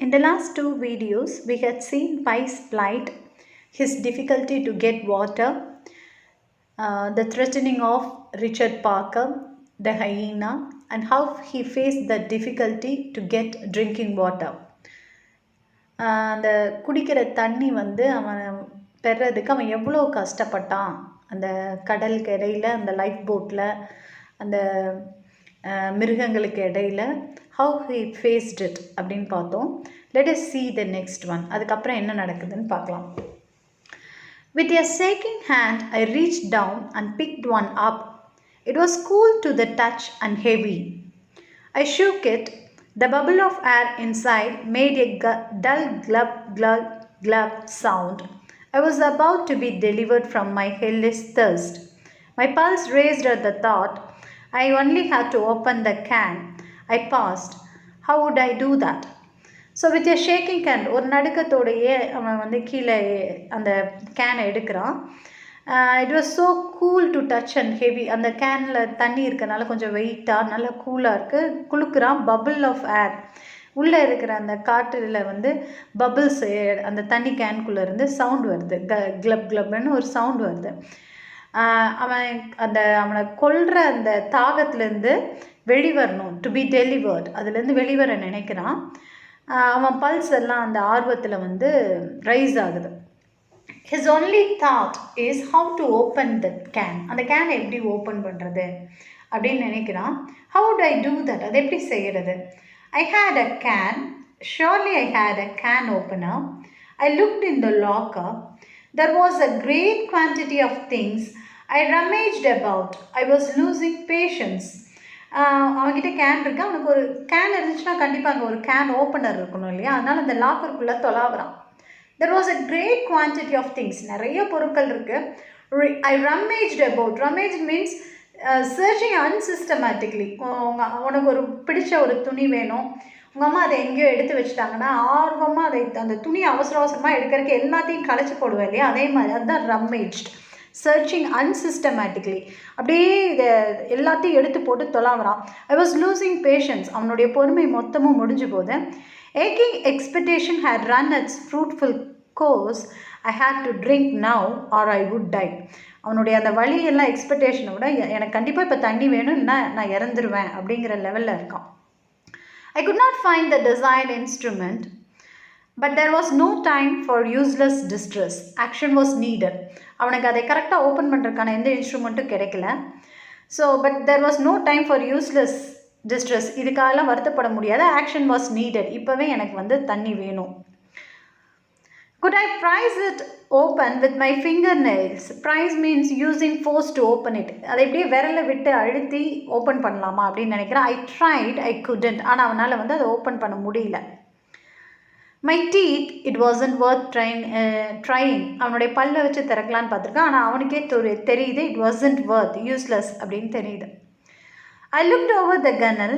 In the last two videos, we had seen Pi's plight, his difficulty to get water, the threatening of Richard Parker, the hyena, and how he faced the difficulty to get drinking water. அந்த குடிக்கிற தண்ணி வந்து அவன் பெறதுக்கு அவன் எவ்வளோ கஷ்டப்பட்டான் அந்த கடலுக்கு இடையில அந்த லைஃப் போட்டில் அந்த மிருகங்களுக்கு இடையில how he faced it அப்படின்னு பார்த்தோம். Let us see the next one. அதுக்கப்புறம் என்ன நடக்குதுன்னு பார்க்கலாம். With a shaking hand, I reached down and picked one up. It was cool to the touch and heavy. I shook it. The bubble of air inside made a dull glub glub glub sound. I was about to be delivered from my hellish thirst. My pulse raised at the thought. I only had to open the can. I paused. How would I do that? So with a shaking can ஒரு நடுக்கத்தோடையே அவன் வந்து கீழே அந்த கேனை எடுக்கிறான். It was so cool to touch and heavy. அந்த கேனில் தண்ணி இருக்கனால கொஞ்சம் வெயிட்டாக நல்லா கூலாக இருக்குது. குளுக்குறான். பபிள் ஆஃப் ஏர் உள்ளே இருக்கிற அந்த காற்றில் வந்து பபிள்ஸ் அந்த தண்ணி கேனுக்குள்ளே இருந்து சவுண்ட் வருது. கிளப் கிளப்னு ஒரு சவுண்ட் வருது. அவனை கொல்ற அந்த தாகத்துலேருந்து வெளிவரணும். To be delivered. அதுலேருந்து வெளிவர நினைக்கிறான். அவன் பல்ஸ் எல்லாம் அந்த ஆர்வத்தில் வந்து ரைஸ் ஆகுது. his only thought is how to open the can. அந்த கேனை எப்படி ஓப்பன் பண்ணுறது அப்படின்னு நினைக்கிறான். how would I do that? அதை எப்படி செய்கிறது? I had a can. Surely I had a can opener. I looked in the locker. There was a great quantity of things. I rummaged about. I was losing patience. அவன்கிட்ட can இருக்குது. அவனுக்கு ஒரு can இருந்துச்சுன்னா கண்டிப்பாக அங்கே ஒரு can opener இருக்கணும் இல்லையா? அதனால் அந்த லாக்கருக்குள்ளே தொலாவுறான். There was a great quantity of things. நிறைய பொருட்கள் இருக்குது. I rummaged about. Rummage means searching unsystematically. உனக்கு ஒரு பிடிச்ச ஒரு துணி வேணும், உங்கள் அம்மா அதை எங்கேயோ எடுத்து வச்சுட்டாங்கன்னா ஆர்வமாக அதை அந்த துணியை அவசர அவசரமாக எடுக்கிறதுக்கு எல்லாத்தையும் களைச்சி போடுவேன் இல்லையா? அதே மாதிரி அதுதான் ரம்மேஜ்ட். சர்ச்சிங் அன்சிஸ்டமேட்டிக்லி. அப்படியே இதை எல்லாத்தையும் எடுத்து போட்டு தொலாவுறான். I was losing patience. அவனுடைய பொறுமை மொத்தமும் முடிஞ்சு போகுது. ஏக்கிங் expectation had run its fruitful course. I had to drink now or I would die. அவனுடைய அந்த வழியெல்லாம் எக்ஸ்பெக்டேஷனை விட எனக்கு கண்டிப்பாக இப்போ தண்ணி வேணும், இல்லைன்னா நான் இறந்துருவேன் அப்படிங்கிற லெவலில் இருக்கான். I could not find the desired instrument. But there was no time for useless distress. Action was needed. அவனுக்கு அதை கரெக்டாக ஓப்பன் பண்ணுறதுக்கான எந்த இன்ஸ்ட்ருமெண்ட்டும் கிடைக்கல. So but there was no time for useless distress. இதுக்காகலாம் வருத்தப்பட முடியாது. Action was needed. இப்போவே எனக்கு வந்து தண்ணி வேணும். Could I prise it open with my fingernails? Prise means using force to open it. அதை எப்படியே விரலை விட்டு அழுத்தி ஓப்பன் பண்ணலாமா அப்படின்னு நினைக்கிறேன். I tried, I couldn't. ஆனால் அவனால் வந்து அதை ஓப்பன் பண்ண முடியல. My teeth, it wasn't worth trying. அவனுடைய பல்ல வச்சு திறக்கலான்னு பார்த்துருக்கான். ஆனால் அவனுக்கே தெரியுது it wasn't worth, useless அப்படின்னு தெரியுது. I looked over the gunnel.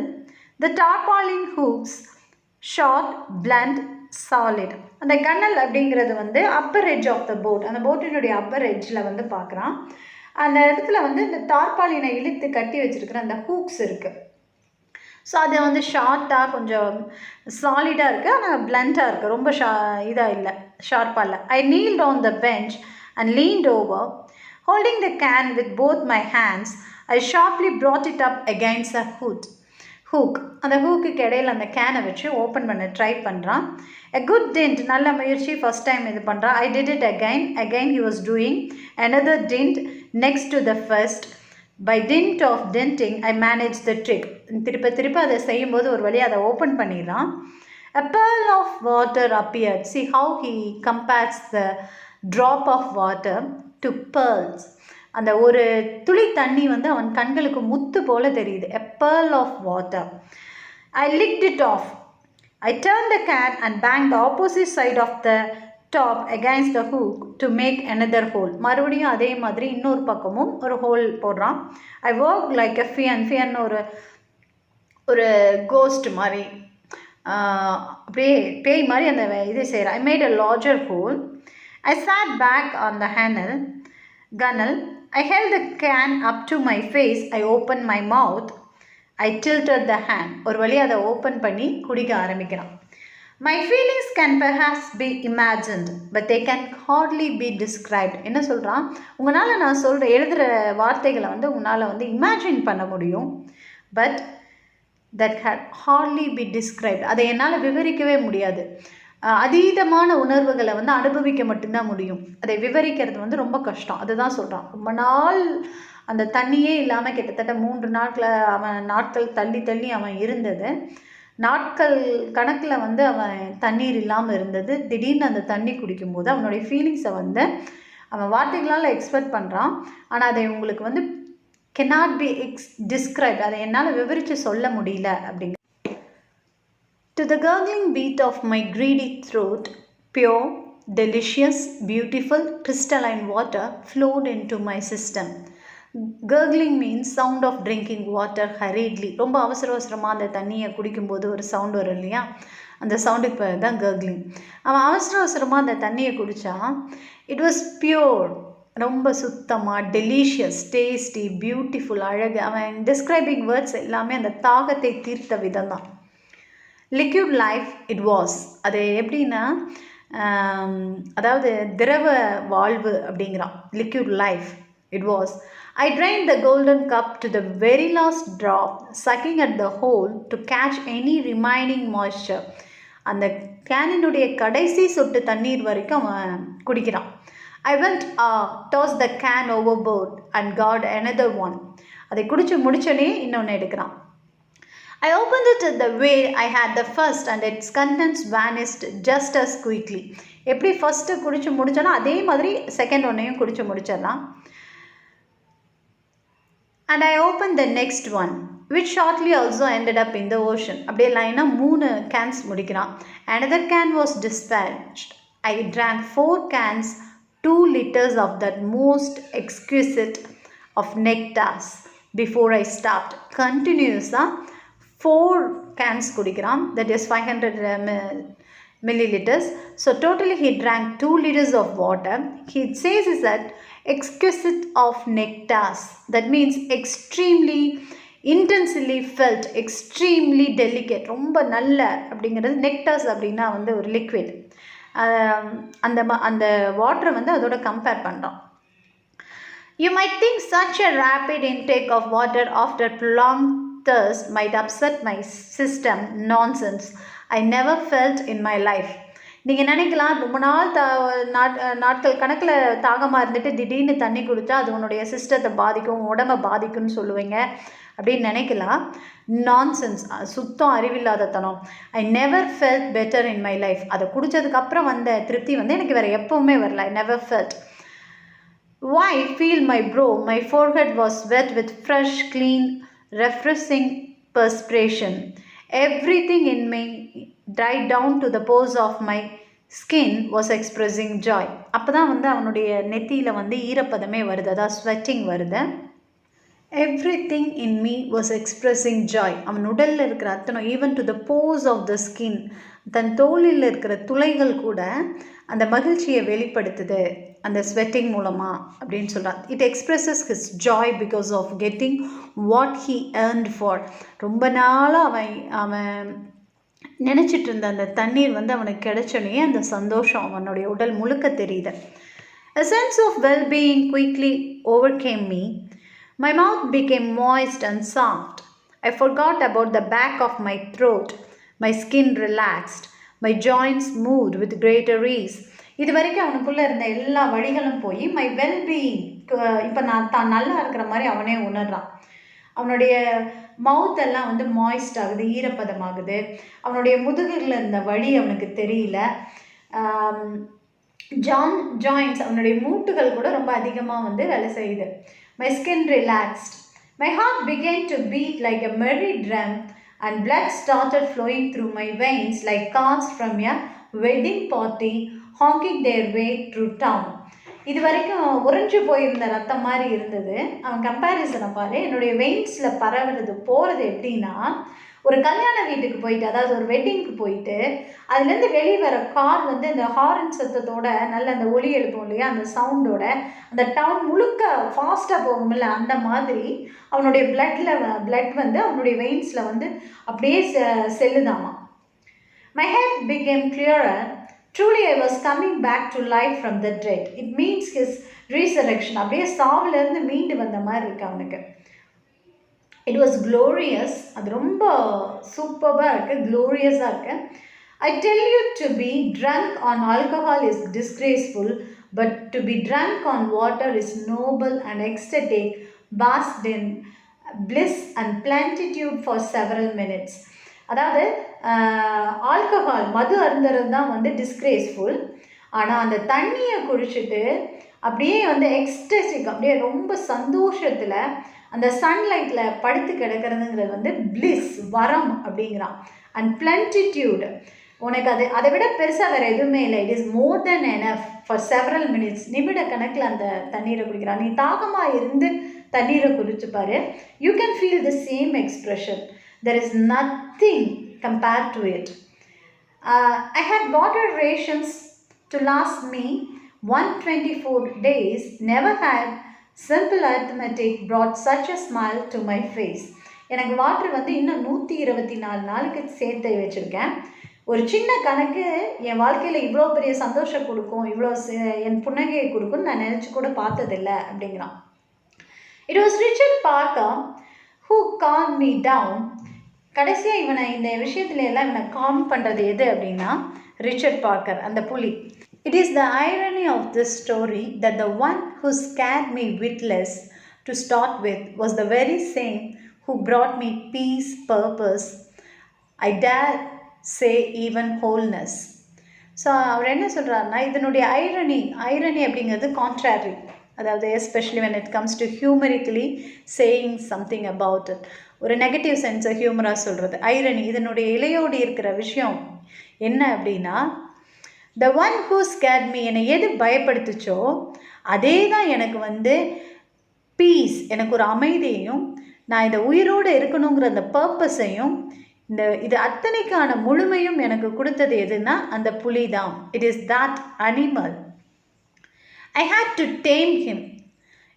The tarpaulin hooks, short, blunt, solid. அந்த gunnel அப்படிங்கிறது வந்து upper edge of the boat. அந்த போட்டினுடைய upper edgeல வந்து பார்க்குறான். அந்த இடத்துல வந்து இந்த டார்பாலினை இழுத்து கட்டி வச்சிருக்கிற அந்த ஹூக்ஸ் இருக்குது. ஸோ அதை வந்து ஷார்ட்டாக கொஞ்சம் சாலிடாக இருக்குது, ஆனால் பிளண்ட்டாக இருக்குது. ரொம்ப இதாக இல்லை, ஷார்ப்பாக இல்லை. I kneeled on the bench and leaned over. Holding the can with both my hands, I sharply brought it up against a hook. அந்த ஹூக்குக்கு இடையில் அந்த கேனை வச்சு ஓப்பன் பண்ண ட்ரை பண்ணுறான். a good dent. நல்ல முயற்சி. ஃபஸ்ட் டைம் இது பண்ணுறான். I did it again he was doing another dent next to the first. By dint of denting, I managed the trick. திருப்ப அதை செய்யும்போது ஒரு வழியாக அதை ஓப்பன் பண்ணிடுறான். A pearl of water appeared. See how he compares the drop of water to pearls. அந்த ஒரு துளி தண்ணி வந்து அவன் கண்களுக்கு முத்து போல தெரியுது. A pearl of water. I licked it off. I turned the can and banged the opposite side of the top against the hook to make another hole. மறுபடியும் அதே மாதிரி இன்னொரு பக்கமும் ஒரு ஹோல் போடுறான். I worked like a fian ஒரு cost மாதிரி, அப்படியே பேய் மாதிரி அந்த இதை செய்கிறேன். I made a larger hole. I sat back on the gunnel. I held the can up to my face. I opened my mouth. I tilted the hand. ஒரு வழி அதை ஓப்பன் பண்ணி குடிக்க ஆரம்பிக்கிறான். My feelings can perhaps be imagined, but they can hardly be described. என்ன சொல்கிறான், உங்களால் நான் சொல்கிற எழுதுகிற வார்த்தைகளை வந்து உங்களால் வந்து இமேஜின் பண்ண முடியும், but that had hardly be described. அதை என்னால் விவரிக்கவே முடியாது. அதீதமான உணர்வுகளை வந்து அனுபவிக்க மட்டும்தான் முடியும், அதை விவரிக்கிறது வந்து ரொம்ப கஷ்டம். அதுதான் சொல்கிறான். ரொம்ப நாள் அந்த தண்ணியே இல்லாமல் கிட்டத்தட்ட 3 நாட்கள் தள்ளி தள்ளி அவன் இருந்தது. நாட்கள் கணக்கில் வந்து அவன் தண்ணீர் இல்லாமல் இருந்தது. திடீர்னு அந்த தண்ணி குடிக்கும்போது அவனுடைய ஃபீலிங்ஸை வந்து அவன் வார்த்தைகளால் எக்ஸ்பிரஸ் பண்ணுறான். ஆனால் அதை உங்களுக்கு வந்து cannot be described, அதை என்னால் விவரித்து சொல்ல முடியல அப்படிங்க. To the gurgling beat of my greedy throat, pure, delicious, beautiful, crystalline water flowed into my system. Gurgling means sound of drinking water hurriedly. ரொம்ப அவசரமாக அந்த தண்ணியை குடிக்கும்போது ஒரு சவுண்ட் வரும் இல்லையா, அந்த சவுண்டுக்கு பேர் தான் gurgling. அவன் அவசரமாக அந்த தண்ணியை குடித்தான். இட் வாஸ் பியூர், ரொம்ப சுத்தமாக, டெலிஷியஸ், டேஸ்டி, பியூட்டிஃபுல், அழகு. அவன் டிஸ்கிரைபிங் வேர்ட்ஸ் எல்லாமே அந்த தாகத்தை தீர்த்த விதம் தான். லிக்யூட் லைஃப் இட் வாஸ், அது எப்படின்னா அதாவது திரவ வாழ்வு அப்படிங்கிறான். Liquid life it was. I drained the golden cup to the very last drop, sucking at the hole to catch any remaining moisture. அந்த கேனினுடைய கடைசி சொட்டு தண்ணீர் வரைக்கும் அவன் குடிக்கிறான். I went tossed the can overboard and got another one. அதை குடிச்சு முடிச்சோடனே இன்னொன்று எடுக்கிறான். I opened it the way I had the first and its contents vanished just as quickly. எப்படி ஃபஸ்ட்டு குடிச்சு முடிச்சோன்னா அதே மாதிரி செகண்ட் ஒன்றையும் குடிச்சு முடிச்சிடலாம். And I opened the next one, which shortly also ended up in the ocean. அப்படியே லைனாக 3 Cannes முடிக்கிறான். Another can was dispatched. I drank 4 cans, 2 liters of that most exquisite of nectars before I stopped. Continuously 4 cans குடிக்கிறான். That is 500 milliliters. So totally he drank 2 liters of water. He says is that exquisite of nectars. That means extremely intensely felt, extremely delicate, ரொம்ப நல்ல அப்படிங்கிறது. நெக்டார்ஸ் அப்படின்னா வந்து ஒரு liquid. அந்த வாட்டரை வந்து அதோட கம்பேர் பண்ணுறோம். You might think such a rapid intake of water after prolonged thirst might upset my system. Nonsense. I never felt in my life. நீங்கள் நினைக்கலாம், ரொம்ப நாட்கள் கணக்கில் தாகமாக இருந்துட்டு திடீர்னு தண்ணி குடித்தா அது உன்னுடைய சிஸ்டத்தை பாதிக்கும், உடம்பை பாதிக்கும்னு சொல்லுவீங்க அப்படின்னு நினைக்கலாம். நான்சென்ஸ், சுத்தம் அறிவில்லாதத்தனம். I never felt better in my life. அதை குடித்ததுக்கப்புறம் வந்த திருப்தி வந்து எனக்கு வேறு எப்போவுமே வரல. I never felt. Why feel my brow? My forehead was wet with fresh, clean, refreshing perspiration. Everything in me dried down to the pores of my skin was expressing joy. அப்போ தான் வந்து அவனுடைய நெத்தியில் வந்து ஈரப்பதமே வருது, அதாவது ஸ்வெட்டிங் வருது. Everything in me was expressing joy. அவன் உடலில் இருக்கிற அத்தனை, even to the pores of the skin, தன் தோலில் இருக்கிற துளைகள் கூட அந்த மகிழ்ச்சியை வெளிப்படுத்துது அந்த ஸ்வெட்டிங் மூலமாக அப்படின்னு சொல்கிறான். It expresses his joy because of getting what he earned for. ரொம்ப நாளாக அவன் நினச்சிட்டு இருந்த அந்த தண்ணீர் வந்து அவனுக்கு கிடைச்சோன்னே அந்த சந்தோஷம் அவனுடைய உடல் முழுக்க தெரியுது. A sense of well-being quickly overcame me. My mouth became moist and soft. I forgot about the back of my throat. My skin relaxed. My joints moved with greater ease. இது வரைக்கும் அவனுக்குள்ளே இருந்த எல்லா வழிகளும் போய் மை வெல்பீயிங், இப்போ நான் தான் நல்லா இருக்கிற மாதிரி அவனே உணர்றான். அவனுடைய மவுத் எல்லாம் வந்து மாய்ஸ்ட் ஆகுது, ஈரப்பதமாகுது. அவனுடைய முதுகில் இருந்த வழி அவனுக்கு தெரியல. ஜாயின்ட்ஸ், அவனுடைய மூட்டுகள் கூட ரொம்ப அதிகமாக வந்து வேலை செய்யுது. My skin relaxed. My heart began to beat like a merry drum and blood started flowing through my veins like cars from a wedding party honking their way through town. இது வரைக்கும் உறைஞ்சு போயிருந்த ரத்தம் மாதிரி இருந்தது. அவன் கம்பேரிசனை பாரு. என்னுடைய வெயின்ஸில் பரவுறது போகிறது எப்படின்னா, ஒரு கல்யாண வீட்டுக்கு போயிட்டு, அதாவது ஒரு வெட்டிங்க்கு போயிட்டு அதுலேருந்து வெளியே வர கார் வந்து அந்த ஹாரன் சத்தத்தோட நல்ல அந்த ஒலி எழுப்போம் இல்லையா, அந்த சவுண்டோட அந்த டவுன் முழுக்க ஃபாஸ்ட்டாக போகும்ல, அந்த மாதிரி அவனுடைய பிளட் வந்து அவனுடைய வெயின்ஸில் வந்து அப்படியே செல்லுதாமா. My head became clearer. Truly I was coming back to life from the dead. It means his resurrection. அப்படியே சாவிலிருந்து மீண்டு வந்த மாதிரி இருக்கு அவனுக்கு. It was glorious. அது ரொம்ப சூப்பராக இருக்குது, க்ளோரியஸாக இருக்குது. I tell you, to be drunk on alcohol is disgraceful, but to be drunk on water is noble and ecstatic, basked in bliss and plenitude for several minutes. அதாவது alcohol மது அருந்துறது தான் வந்து disgraceful. ஆனால் அந்த தண்ணியை குடிச்சிட்டு அப்படியே வந்து எக்ஸ்டசிக், அப்படியே ரொம்ப சந்தோஷத்தில் அந்த சன்லைட்டில் படுத்து கிடக்கிறதுங்கிறது வந்து பிளிஸ், வரம் அப்படிங்கிறான். அண்ட் பிளென்டிடியூட், உனக்கு அதை விட பெருசாக வேறு எதுவுமே இல்லை. It is more than enough for several minutes. நிமிட கணக்கில் அந்த தண்ணீரை குடிக்கிறான். நீ தாகமாக இருந்து தண்ணீரை குடிச்சுப்பாரு, you can feel the same expression. There is nothing compared to it. I had water rations to last me 124 days. Never had simple arithmetic brought such a smile to my face. எனக்கு water வந்து இன்னும் 124 நாளுக்கு சேர்த்து வச்சுருக்கேன். ஒரு சின்ன கணக்கு என் வாழ்க்கையில் இவ்வளோ பெரிய சந்தோஷம் கொடுக்கும், இவ்வளோ என் புன்னகையை கொடுக்கும்னு நான் நினச்சி கூட பார்த்ததில்லை அப்படிங்கிறான். It was Richard Parker who calm me down. கடைசியாக இவனை இந்த விஷயத்துல எல்லாம் இவனை காம் பண்ணுறது எது அப்படின்னா ரிச்சர்ட் பார்க்கர், அந்த புலி. It is the irony of this story that the one who scared me witless to start with was the very same who brought me peace, purpose, I dare say even wholeness. So அவர் என்ன சொல்கிறாருன்னா, இதனுடைய irony அப்படிங்கிறது contrary, அதாவது especially when it comes to humorically saying something about it, ஒரு negative சென்ஸை ஹியூமராக சொல்கிறது ஐரணி. இதனுடைய இலையோடு இருக்கிற விஷயம் என்ன அப்படின்னா, the one who scared me, என்னை எது பயப்படுத்துச்சோ அதே தான் எனக்கு வந்து பீஸ், எனக்கு ஒரு அமைதியையும், நான் இந்த உயிரோடு இருக்கணுங்கிற அந்த பர்பஸையும், இது அத்தனைக்கான முழுமையும் எனக்கு கொடுத்தது எதுன்னா அந்த புலி தான். It is that animal. I had to tame him.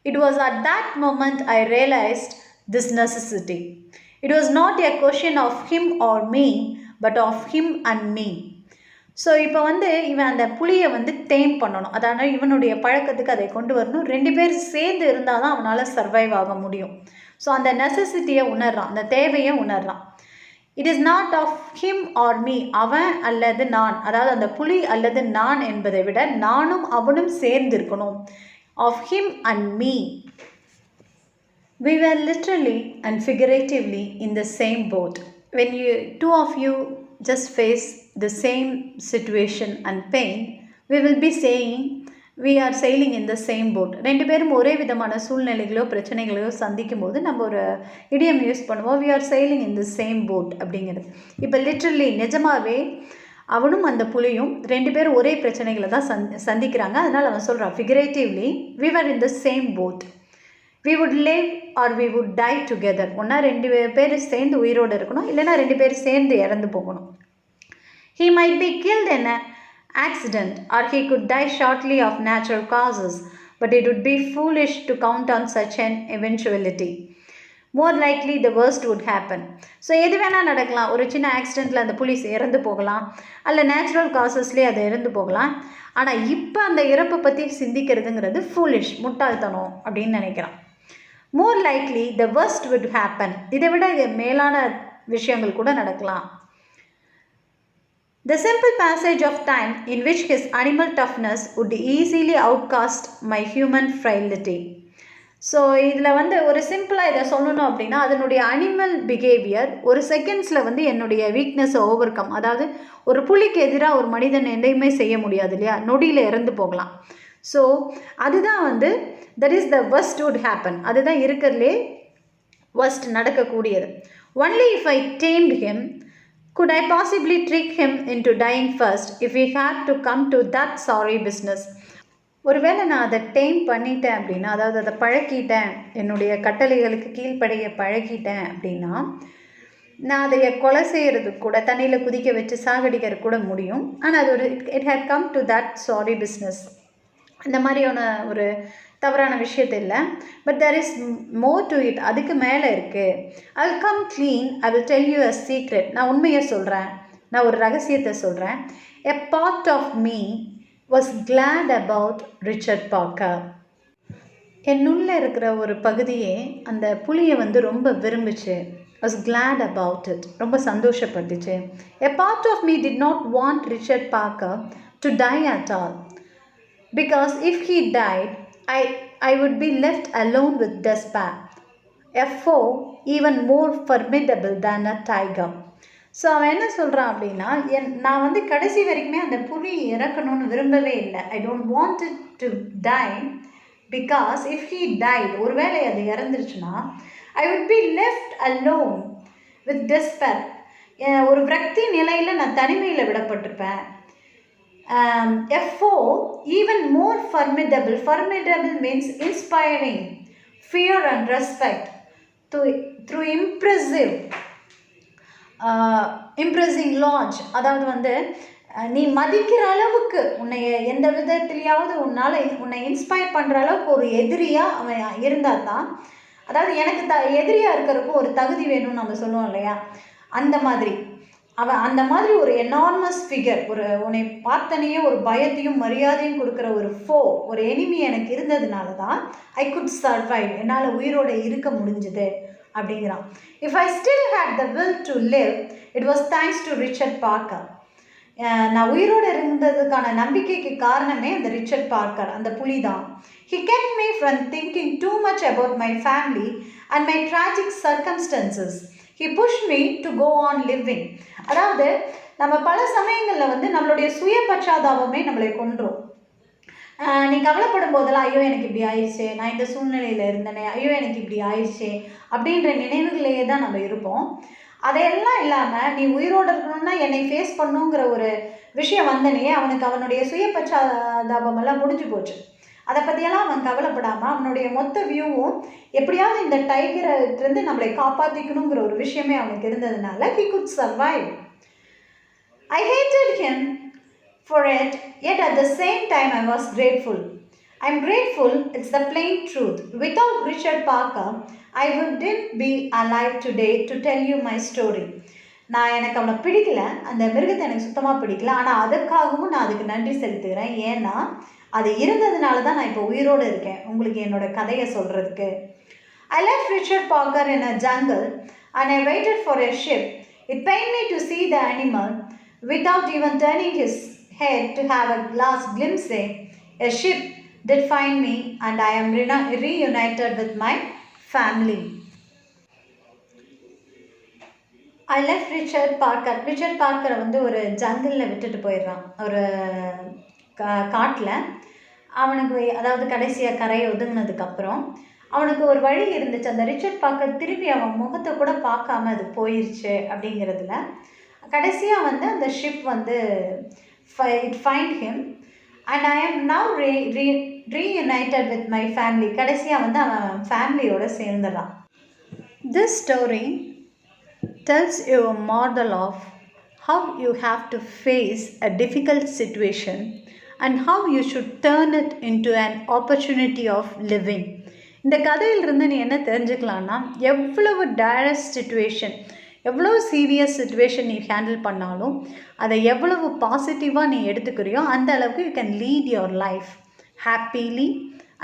It was at that moment I realized this necessity. It was not a question of him or me, but of him and me. So இப்போ வந்து இவன் அந்த புலியை வந்து dam பண்ணணும், அதாவது இவனுடைய பழக்கத்துக்கு அதை கொண்டு வரணும். 2 பேர் சேர்ந்து இருந்தால் தான் அவனால் சர்வைவ் ஆக முடியும். ஸோ அந்த நெசசிட்டியை உணர்றான், அந்த தேவையை உணர்றான். It is not of him or me, அவன் அல்லது நான், அதாவது அந்த புலி அல்லது நான் என்பதை விட நானும் அவனும் சேர்ந்து இருக்கணும். Of him and me. We were literally and figuratively in the same boat. When two of you just face the same situation and pain, we will be saying we are sailing in the same boat. 2 பேரும் ஒரே விதமான சூழ்நிலைகளோ பிரச்சனைகளோ சந்திக்கும் போது நம்ம ஒரு இடியம் use பண்ணுவோம், we are sailing in the same boat அப்படிங்கிறது. இப்போ லிட்ரலி நிஜமாகவே அவனும் அந்த புலியும் 2 பேரும் ஒரே பிரச்சனைகளை தான் சந்திக்கிறாங்க. அதனால் அவன் சொல்கிறான், figuratively we were in the same boat. We would live or we would die together. ஒன்றா 2 பேர் சேர்ந்து உயிரோடு இருக்கணும், இல்லைன்னா 2 பேர் சேர்ந்து இறந்து போகணும். He might be killed in an accident or he could die shortly of natural causes, but it would be foolish to count on such an eventuality. More likely the worst would happen. So எது வேணால் நடக்கலாம். ஒரு சின்ன ஆக்சிடெண்ட்டில் அந்த புலி இறந்து போகலாம், அல்ல நேச்சுரல் காசஸ்லேயே அதை இறந்து போகலாம். ஆனால் இப்போ அந்த இறப்பை பற்றி சிந்திக்கிறதுங்கிறது ஃபூலிஷ், முட்டாள்தனம் அப்படின்னு நினைக்கிறான். More likely the worst would happen. இதை விட மேலான விஷயங்கள் கூட நடக்கலாம். The simple passage of time in which his animal toughness would easily outcast my human frailty. So இதில் வந்து ஒரு சிம்பிளாக இதை சொல்லணும் அப்படின்னா, அதனுடைய அனிமல் பிஹேவியர் ஒரு செகண்ட்ஸில் வந்து என்னுடைய வீக்னஸை ஓவர் கம், அதாவது ஒரு புலிக்கு எதிராக ஒரு மனிதன் எதையுமே செய்ய முடியாது இல்லையா, நொடியில் இறந்து போகலாம். ஸோ அதுதான் வந்து that is the worst would happen. அதுதான் இருக்கிறதுலே worst நடக்கக்கூடியது. Only if I tamed him could I possibly trick him into dying first if we had to come to that sorry business. ஒருவேளை நான் அதை டேம் பண்ணிட்டேன் அப்படின்னா, அதாவது அதை பழக்கிட்டேன், என்னுடைய கட்டளைகளுக்கு கீழ்ப்படைய பழக்கிட்டேன் அப்படின்னா, நான் அதை கொலை செய்கிறதுக்கு கூட, தண்ணியில் குதிக்க வச்சு சாகடிக்கிறது கூட முடியும். ஆனால் அது ஒரு it had come to that sorry business, இந்த மாதிரியான ஒரு தவறான விஷயத்தை இல்லை. But there is more to it, அதுக்கு மேலே இருக்குது. I will come clean, I will tell you a secret. நான் உண்மையை சொல்கிறேன், நான் ஒரு ரகசியத்தை சொல்கிறேன். A part of me was glad about Richard Parker. என்னுள்ளே இருக்கிற ஒரு பகுதியே அந்த புலியை வந்து ரொம்ப விரும்பிச்சு. was glad about it. ரொம்ப சந்தோஷப்பட்டுச்சு. A part of me did not want Richard Parker to die at all. Because if he died, I would be left alone with despair. A foe even more formidable than a tiger. So அவன் என்ன சொல்கிறான் அப்படின்னா, நான் வந்து கடைசி வரைக்குமே அந்த புலி இறக்கணும்னு விரும்பவே இல்லை. I don't want it to die because if he died, ஒருவேளை அது இறந்துருச்சுன்னா, I would be left alone with despair. ஒரு விரக்தி நிலையில் நான் தனிமையில் விடப்பட்டிருப்பேன். A foe even more formidable. Formidable means inspiring fear and respect through impressing launch. அதாவது வந்து நீ மதிக்கிற அளவுக்கு உன்னை எந்த விதத்துலையாவது உன்னை இன்ஸ்பயர் பண்ணுற அளவுக்கு ஒரு எதிரியாக அவன் இருந்தால் தான், அதாவது எனக்கு எதிரியாக இருக்கிறதுக்கு ஒரு தகுதி வேணும்னு நம்ம சொல்லுவோம் இல்லையா, அந்த மாதிரி அவன் அந்த மாதிரி ஒரு எனார்மஸ் ஃபிகர், ஒரு உன்னை பார்த்தனையே ஒரு பயத்தையும் மரியாதையும் கொடுக்குற ஒரு ஃபோ, ஒரு எனிமி எனக்கு இருந்ததுனால தான் ஐ குட் சர்வைவ், என்னால் உயிரோடு இருக்க முடிஞ்சுது அப்படிங்கிறான். If I still had the will to live, it was thanks to Richard Parker. நான் உயிரோடு இருந்ததுக்கான நம்பிக்கைக்கு காரணமே அந்த ரிச்சர்ட் பார்க்கர், அந்த புலி தான். He kept me from thinking too much about my family and my tragic circumstances. He pushed me to go on living. அதாவது நம்ம பல சமயங்களில் வந்து நம்மளுடைய சுய பச்சாதாபமே நம்மளை கொன்றும். நீ கவலைப்படும் போதெல்லாம் ஐயோ எனக்கு இப்படி ஆயிடுச்சு, நான் இந்த சூழ்நிலையில் இருந்தேனே, ஐயோ எனக்கு இப்படி ஆயிடுச்சு அப்படின்ற நினைவுகளையே தான் நம்ம இருப்போம். அதையெல்லாம் இல்லாமல் நீ உயிரோடு இருக்கணும்னா என்னை ஃபேஸ் பண்ணுங்கிற ஒரு விஷயம் வந்தனே, அவனுக்கு அவனுடைய சுய பச்சாதாபமெல்லாம் முடிஞ்சு போச்சு. அதை பற்றியெல்லாம் அவன் கவலைப்படாமல் அவனுடைய மொத்த வியூவும் எப்படியாவது இந்த டைகர்கிட்டருந்து நம்மளை காப்பாற்றிக்கணுங்கிற ஒரு விஷயமே அவனுக்கு இருந்ததுனால he could survive. I hated him for it, yet at the same time I was grateful. I'm grateful, it's the plain truth. Without Richard Parker, I wouldn't be alive today to tell you my story. நான் எனக்கு அவனை பிடிக்கல, அந்த மிருகத்தை எனக்கு சுத்தமாக பிடிக்கல, ஆனால் அதற்காகவும் நான் அதுக்கு நன்றி செலுத்துகிறேன். ஏன்னா அது இருந்ததுனால தான் நான் இப்போ உயிரோடு இருக்கேன் உங்களுக்கு என்னோட கதையை சொல்கிறதுக்கு. I left Richard Parker in a jungle and I waited for a ship. It pained me to see the animal without even turning his head to have a last glimpse. A ship did find me and I am reunited with my family. I left Richard Parker. Richard பார்க்கரை வந்து ஒரு ஜங்கிளில் விட்டுட்டு போயிடுறான், ஒரு காட்டில். அவனுக்கு அதாவது கடைசியாக கரையை ஒதுங்கினதுக்கப்புறம் அவனுக்கு ஒரு வழி இருந்துச்சு. அந்த ரிச்சர்ட் பார்க்கர் திரும்பி அவன் முகத்தை கூட பார்க்காம அது போயிடுச்சு அப்படிங்கிறதுல கடைசியாக வந்து அந்த ஷிப் வந்து it find him and I am now reunited with my family. கடைசியாக வந்து அவன் ஃபேமிலியோடு சேர்ந்துடலாம். This story tells you a model of how you have to face a difficult situation and how you should turn it into an opportunity of living. இந்த கதையிலிருந்து நீ என்ன தெரிஞ்சுக்கலான்னா, எவ்வளவு டைரஸ்ட் situation, எவ்வளோ சீரியஸ் சிச்சுவேஷன் நீ ஹேண்டில் பண்ணாலும் அதை எவ்வளவு பாசிட்டிவாக நீ எடுத்துக்கிறியோ அந்த அளவுக்கு you can lead your life happily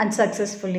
and successfully.